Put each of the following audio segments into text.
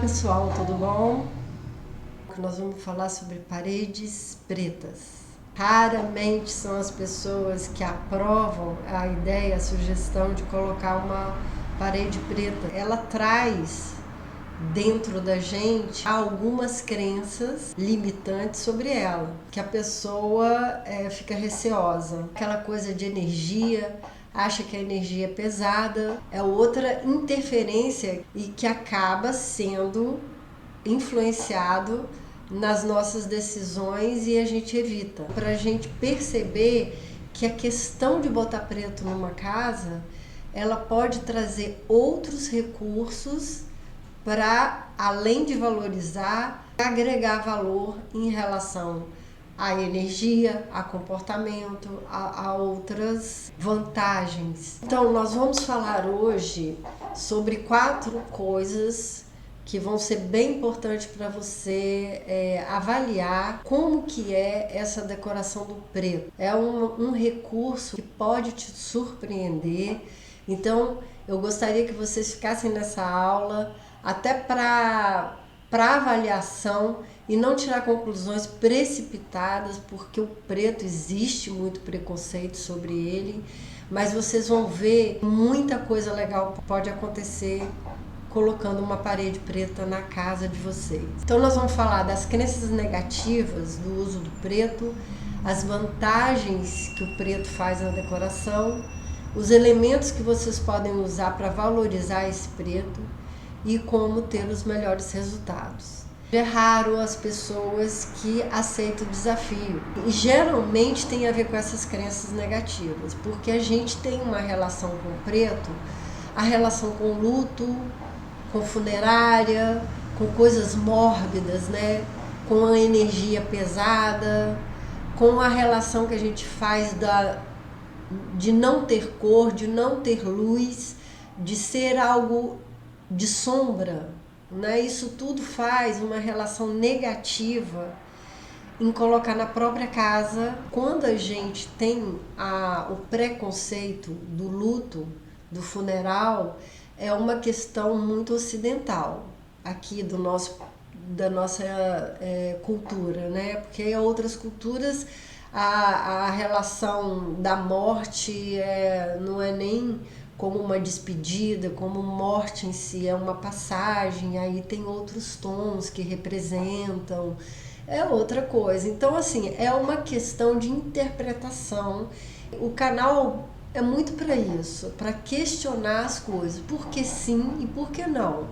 pessoal, tudo bom? Nós vamos falar sobre paredes pretas. Raramente são as pessoas que aprovam a ideia, a sugestão de colocar uma parede preta. Ela traz dentro da gente algumas crenças limitantes sobre ela, que a pessoa fica receosa. Aquela coisa de energia, acha que a energia é pesada, é outra interferência e que acaba sendo influenciado nas nossas decisões e a gente evita. Para a gente perceber que a questão de botar preto numa casa, ela pode trazer outros recursos para, além de valorizar, agregar valor em relação à energia, a comportamento, a outras vantagens. Então, nós vamos falar hoje sobre 4 coisas que vão ser bem importantes para você avaliar como que é essa decoração do preto. É um recurso que pode te surpreender. Então, eu gostaria que vocês ficassem nessa aula até para avaliação e não tirar conclusões precipitadas, porque o preto existe muito preconceito sobre ele, mas vocês vão ver muita coisa legal que pode acontecer colocando uma parede preta na casa de vocês. Então nós vamos falar das crenças negativas do uso do preto, as vantagens que o preto faz na decoração, os elementos que vocês podem usar para valorizar esse preto e como ter os melhores resultados. É raro as pessoas que aceitam o desafio e geralmente tem a ver com essas crenças negativas, porque a gente tem uma relação com o preto, a relação com o luto, com funerária, com coisas mórbidas, né? Com a energia pesada, com a relação que a gente faz de não ter cor, de não ter luz, de ser algo de sombra, né? Isso tudo faz uma relação negativa em colocar na própria casa. Quando a gente tem o preconceito do luto, do funeral, é uma questão muito ocidental aqui da nossa cultura, né? Porque em outras culturas a relação da morte não é nem como uma despedida, como morte em si, é uma passagem, aí tem outros tons que representam, é outra coisa. Então, assim, é uma questão de interpretação. O canal é muito para isso, para questionar as coisas, por que sim e por que não.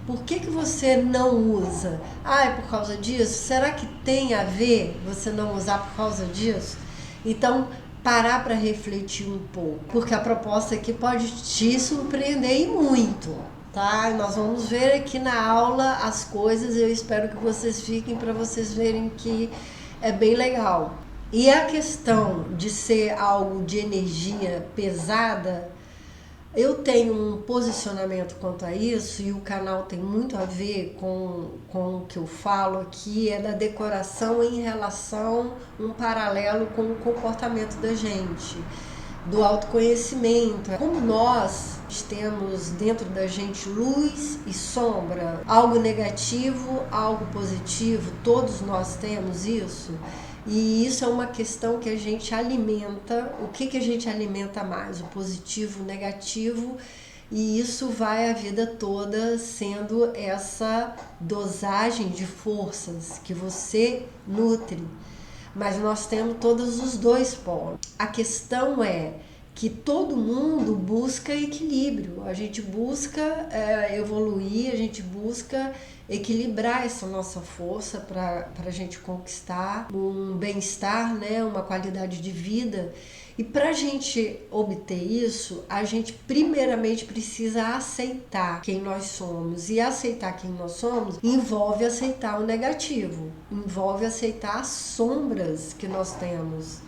Por que você não usa? Ah, é por causa disso? Será que tem a ver você não usar por causa disso? Então, parar para refletir um pouco, porque a proposta aqui pode te surpreender e muito, tá? Nós vamos ver aqui na aula as coisas, eu espero que vocês fiquem para vocês verem que é bem legal. E a questão de ser algo de energia pesada, eu tenho um posicionamento quanto a isso, e o canal tem muito a ver com o que eu falo aqui, é da decoração em relação, um paralelo com o comportamento da gente, do autoconhecimento. Como nós temos dentro da gente luz e sombra, algo negativo, algo positivo, todos nós temos isso. E isso é uma questão que a gente alimenta. O que a gente alimenta mais? O positivo, o negativo, e isso vai a vida toda sendo essa dosagem de forças que você nutre. Mas nós temos todos os dois polos. A questão é que todo mundo busca equilíbrio, a gente busca evoluir, a gente busca equilibrar essa nossa força para a gente conquistar um bem-estar, né, uma qualidade de vida. E para a gente obter isso, a gente primeiramente precisa aceitar quem nós somos. E aceitar quem nós somos envolve aceitar o negativo, envolve aceitar as sombras que nós temos.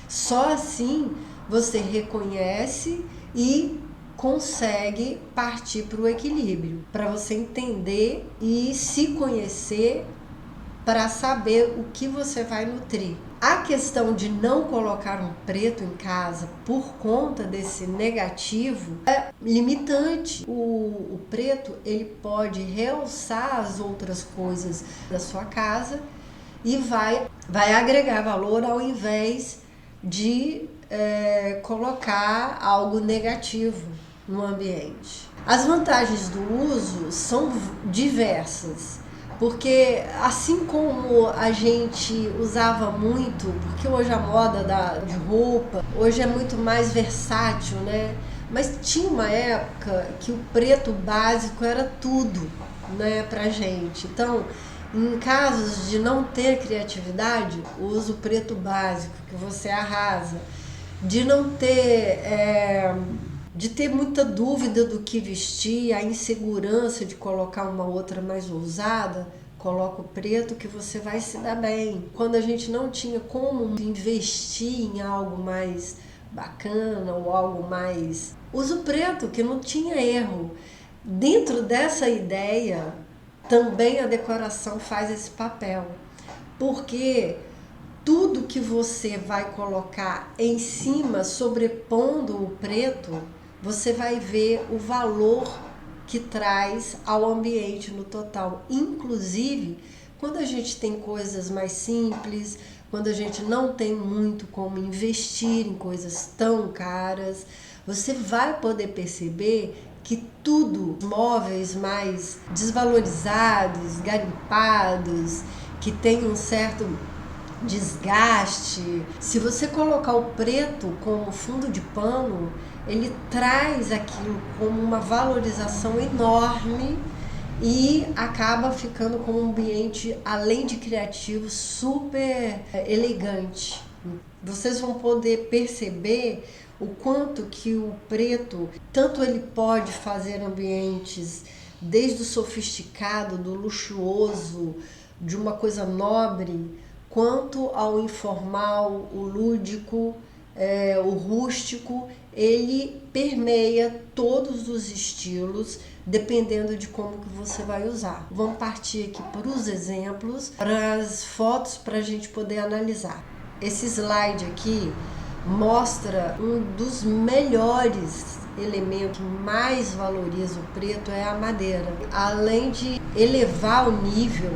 Só assim você reconhece e consegue partir para o equilíbrio, para você entender e se conhecer para saber o que você vai nutrir. A questão de não colocar um preto em casa por conta desse negativo é limitante. O preto, ele pode realçar as outras coisas da sua casa e vai agregar valor ao invés de colocar algo negativo no ambiente. As vantagens do uso são diversas. Porque assim como a gente usava muito, porque hoje a moda de roupa, hoje é muito mais versátil, né? Mas tinha uma época que o preto básico era tudo, né, pra gente. Então, em casos de não ter criatividade, usa o preto básico, que você arrasa. De não ter... de ter muita dúvida do que vestir, a insegurança de colocar uma outra mais ousada, coloca o preto que você vai se dar bem. Quando a gente não tinha como investir em algo mais bacana ou algo mais... usa o preto, que não tinha erro. Dentro dessa ideia, também a decoração faz esse papel. Porque tudo que você vai colocar em cima, sobrepondo o preto, você vai ver o valor que traz ao ambiente no total. Inclusive, quando a gente tem coisas mais simples, quando a gente não tem muito como investir em coisas tão caras, você vai poder perceber que tudo, móveis mais desvalorizados, garimpados, que tem um certo desgaste, se você colocar o preto como fundo de pano, ele traz aquilo como uma valorização enorme e acaba ficando com um ambiente, além de criativo, super elegante. Vocês vão poder perceber o quanto que o preto, tanto ele pode fazer ambientes desde o sofisticado, do luxuoso, de uma coisa nobre, quanto ao informal, o lúdico, o rústico, ele permeia todos os estilos, dependendo de como que você vai usar. Vamos partir aqui para os exemplos, para as fotos, para a gente poder analisar. Esse slide aqui mostra um dos melhores elementos que mais valoriza o preto, é a madeira. Além de elevar o nível,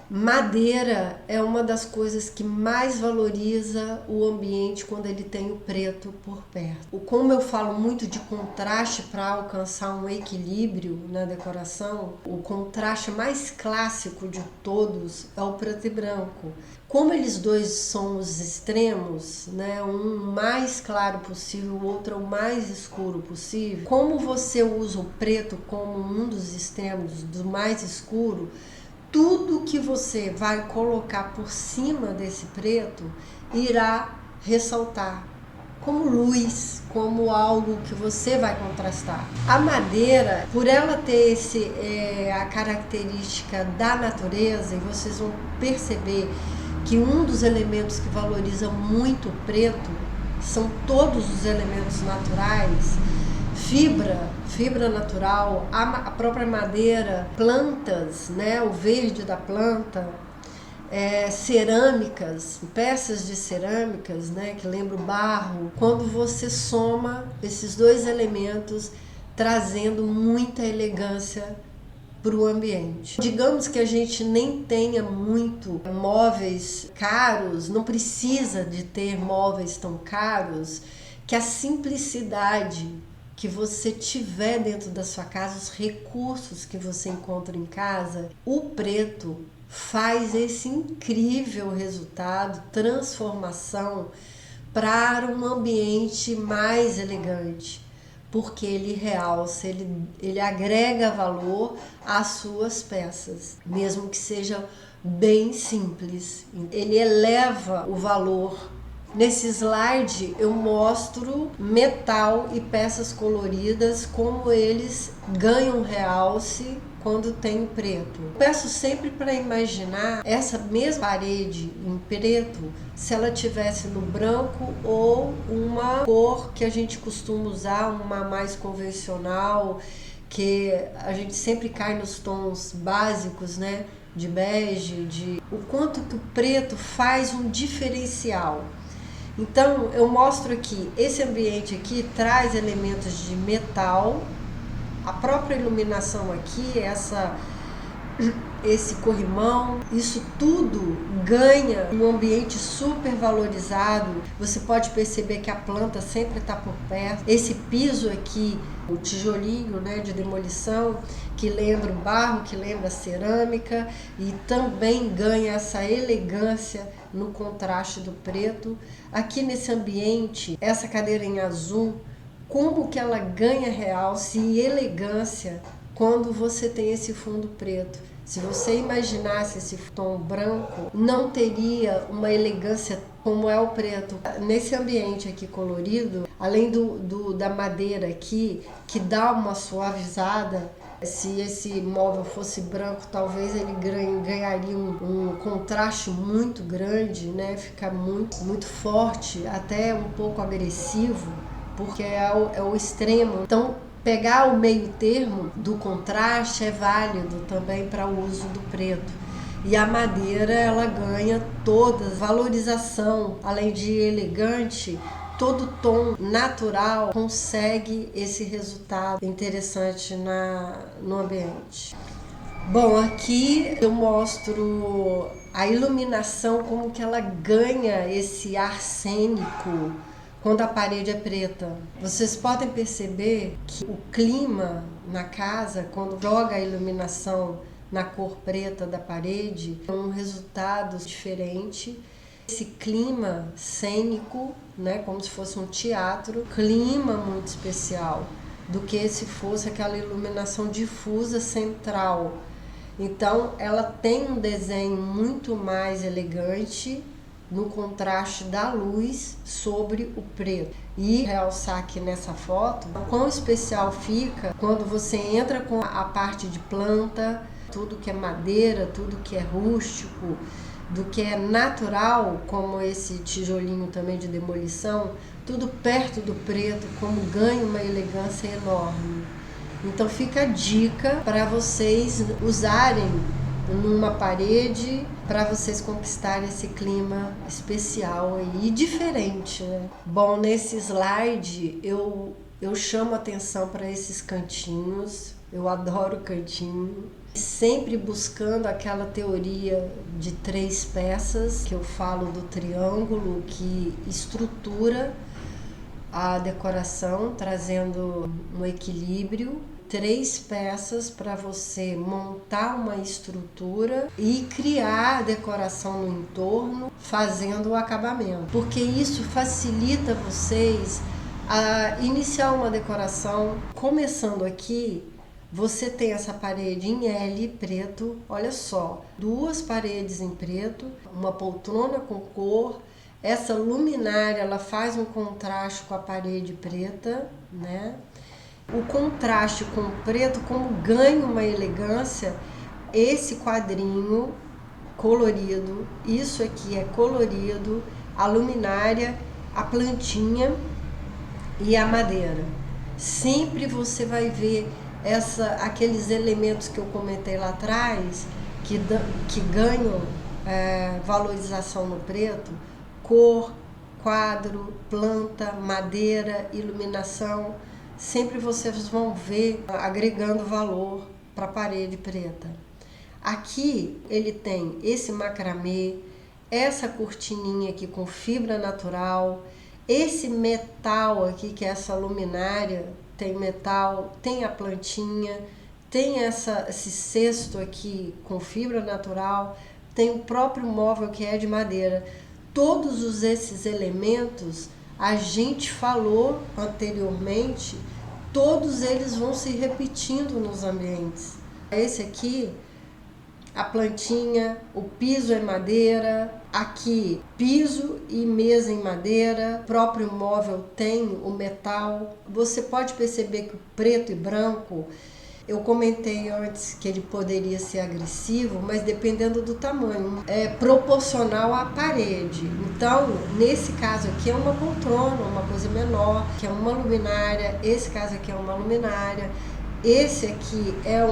madeira é uma das coisas que mais valoriza o ambiente quando ele tem o preto por perto. Como eu falo muito de contraste para alcançar um equilíbrio na decoração, o contraste mais clássico de todos é o preto e branco. Como eles dois são os extremos, né, um mais claro possível, o outro o mais escuro possível, como você usa o preto como um dos extremos, do mais escuro, tudo que você vai colocar por cima desse preto irá ressaltar como luz, como algo que você vai contrastar. A madeira, por ela ter a característica da natureza, e vocês vão perceber que um dos elementos que valoriza muito o preto são todos os elementos naturais, fibra natural, a própria madeira, plantas, né, o verde da planta, cerâmicas, peças de cerâmicas, né, que lembra o barro. Quando você soma esses dois elementos, trazendo muita elegância para o ambiente. Digamos que a gente nem tenha muito móveis caros, não precisa de ter móveis tão caros, que a simplicidade que você tiver dentro da sua casa, os recursos que você encontra em casa, o preto faz esse incrível resultado, transformação para um ambiente mais elegante, porque ele realça, ele agrega valor às suas peças, mesmo que seja bem simples. Ele eleva o valor. Nesse slide eu mostro metal e peças coloridas, como eles ganham realce quando tem preto. Peço sempre para imaginar essa mesma parede em preto, se ela tivesse no branco ou uma cor que a gente costuma usar, uma mais convencional, que a gente sempre cai nos tons básicos, né? de bege, o quanto que o preto faz um diferencial. Então eu mostro aqui, esse ambiente aqui traz elementos de metal, a própria iluminação aqui, esse corrimão, isso tudo ganha um ambiente super valorizado. Você pode perceber que a planta sempre está por perto. Esse piso aqui, o tijolinho, né, de demolição, que lembra o barro, que lembra a cerâmica, e também ganha essa elegância no contraste do preto. Aqui nesse ambiente, essa cadeira em azul, como que ela ganha realce e elegância quando você tem esse fundo preto. Se você imaginasse esse tom branco, não teria uma elegância como é o preto. Nesse ambiente aqui colorido, além da madeira aqui, que dá uma suavizada, se esse móvel fosse branco, talvez ele ganharia um contraste muito grande, né? Fica muito forte, até um pouco agressivo, porque é o extremo. Então, pegar o meio termo do contraste é válido também para o uso do preto. E a madeira, ela ganha toda valorização, além de elegante, todo tom natural consegue esse resultado interessante no ambiente. Bom, aqui eu mostro a iluminação, como que ela ganha esse ar cênico quando a parede é preta. Vocês podem perceber que o clima na casa, quando joga a iluminação na cor preta da parede, é um resultado diferente. Esse clima cênico, né, como se fosse um teatro, clima muito especial do que se fosse aquela iluminação difusa central. Então ela tem um desenho muito mais elegante no contraste da luz sobre o preto. E realçar aqui nessa foto o quão especial fica quando você entra com a parte de planta, tudo que é madeira, tudo que é rústico, do que é natural, como esse tijolinho também de demolição, tudo perto do preto, como ganha uma elegância enorme. Então fica a dica para vocês usarem numa parede, para vocês conquistarem esse clima especial e diferente, né? Bom, nesse slide eu chamo atenção para esses cantinhos. Eu adoro cantinho, sempre buscando aquela teoria de 3 peças, que eu falo do triângulo, que estrutura a decoração, trazendo um equilíbrio. 3 peças para você montar uma estrutura e criar a decoração no entorno, fazendo o acabamento, porque isso facilita vocês a iniciar uma decoração. Começando aqui, você tem essa parede em L preto, olha só, 2 paredes em preto, uma poltrona com cor. Essa luminária, ela faz um contraste com a parede preta, né? O contraste com o preto, como ganha uma elegância, esse quadrinho colorido, isso aqui é colorido, a luminária, a plantinha e a madeira. Sempre você vai ver aqueles elementos que eu comentei lá atrás, que ganham valorização no preto: cor, quadro, planta, madeira, iluminação. Sempre vocês vão ver agregando valor para a parede preta. Aqui ele tem esse macramê, essa cortininha aqui com fibra natural, esse metal aqui, que é essa luminária, tem metal, tem a plantinha, tem esse cesto aqui com fibra natural, tem o próprio móvel que é de madeira. Todos esses elementos a gente falou anteriormente, todos eles vão se repetindo nos ambientes. Esse aqui, a plantinha, o piso é madeira, aqui piso e mesa em madeira, o próprio móvel tem o metal. Você pode perceber que o preto e branco, eu comentei antes que ele poderia ser agressivo, mas dependendo do tamanho, é proporcional à parede. Então, nesse caso aqui é uma poltrona, uma coisa menor, que é uma luminária. Esse caso aqui é uma luminária. Esse aqui é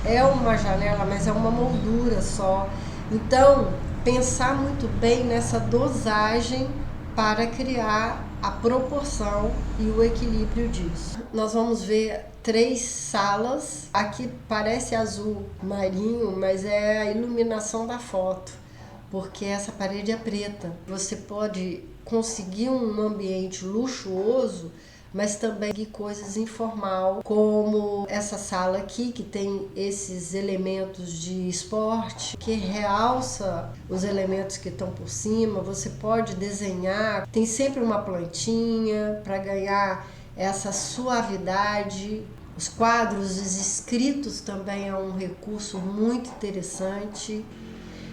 é uma janela, mas é uma moldura só. Então, pensar muito bem nessa dosagem para criar a proporção e o equilíbrio disso. Nós vamos ver 3 salas. Aqui parece azul marinho, mas é a iluminação da foto, porque essa parede é preta. Você pode conseguir um ambiente luxuoso, mas também coisas informal, como essa sala aqui que tem esses elementos de esporte que realça os elementos que estão por cima. Você pode desenhar, tem sempre uma plantinha para ganhar essa suavidade. Os quadros, os escritos também é um recurso muito interessante.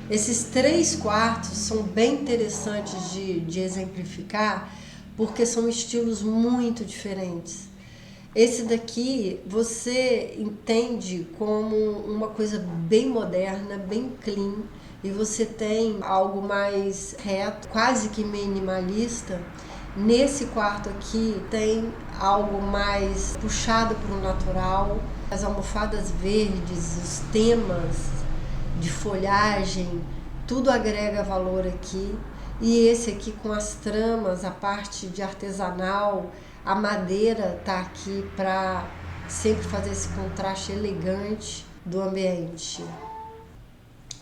Esses 3 quartos são bem interessantes de exemplificar, porque são estilos muito diferentes. Esse daqui você entende como uma coisa bem moderna, bem clean, e você tem algo mais reto, quase que minimalista. Nesse quarto aqui tem algo mais puxado para o natural, as almofadas verdes, os temas de folhagem, tudo agrega valor aqui. E esse aqui com as tramas, a parte de artesanal, a madeira tá aqui para sempre fazer esse contraste elegante do ambiente.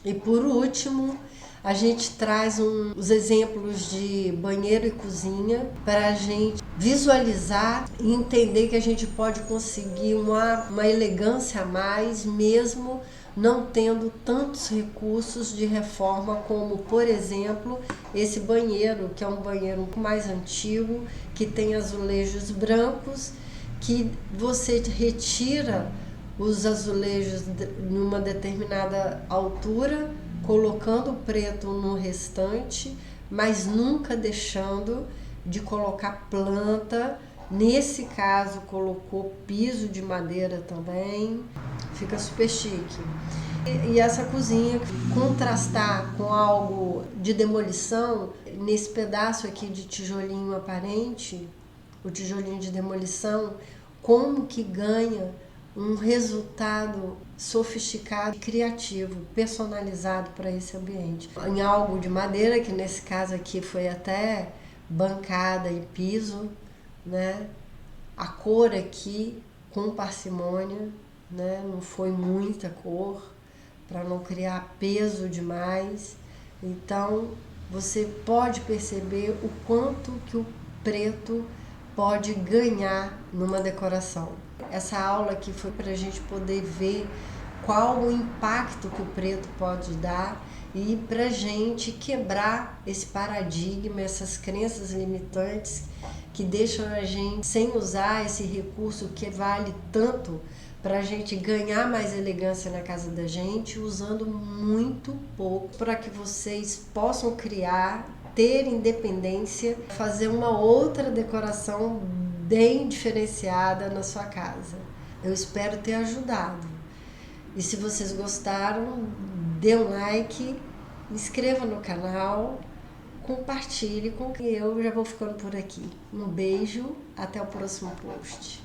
E por último, a gente traz os exemplos de banheiro e cozinha para a gente visualizar e entender que a gente pode conseguir uma elegância a mais, mesmo não tendo tantos recursos de reforma como, por exemplo, esse banheiro, que é um banheiro mais antigo, que tem azulejos brancos, que você retira os azulejos numa determinada altura, colocando o preto no restante, mas nunca deixando de colocar planta. Nesse caso, colocou piso de madeira também, fica super chique. E essa cozinha, contrastar com algo de demolição, nesse pedaço aqui de tijolinho aparente, o tijolinho de demolição, como que ganha um resultado sofisticado, criativo, personalizado para esse ambiente. Em algo de madeira, que nesse caso aqui foi até bancada e piso, né? A cor aqui com parcimônia, né? Não foi muita cor para não criar peso demais. Então você pode perceber o quanto que o preto pode ganhar numa decoração. Essa aula aqui foi para a gente poder ver qual o impacto que o preto pode dar e para a gente quebrar esse paradigma, essas crenças limitantes que deixam a gente sem usar esse recurso que vale tanto para a gente ganhar mais elegância na casa da gente, usando muito pouco, para que vocês possam criar, ter independência, fazer uma outra decoração bem diferenciada na sua casa. Eu espero ter ajudado. E se vocês gostaram, dê um like, inscreva no canal, compartilhe com quem eu já vou ficando por aqui. Um beijo, até o próximo post.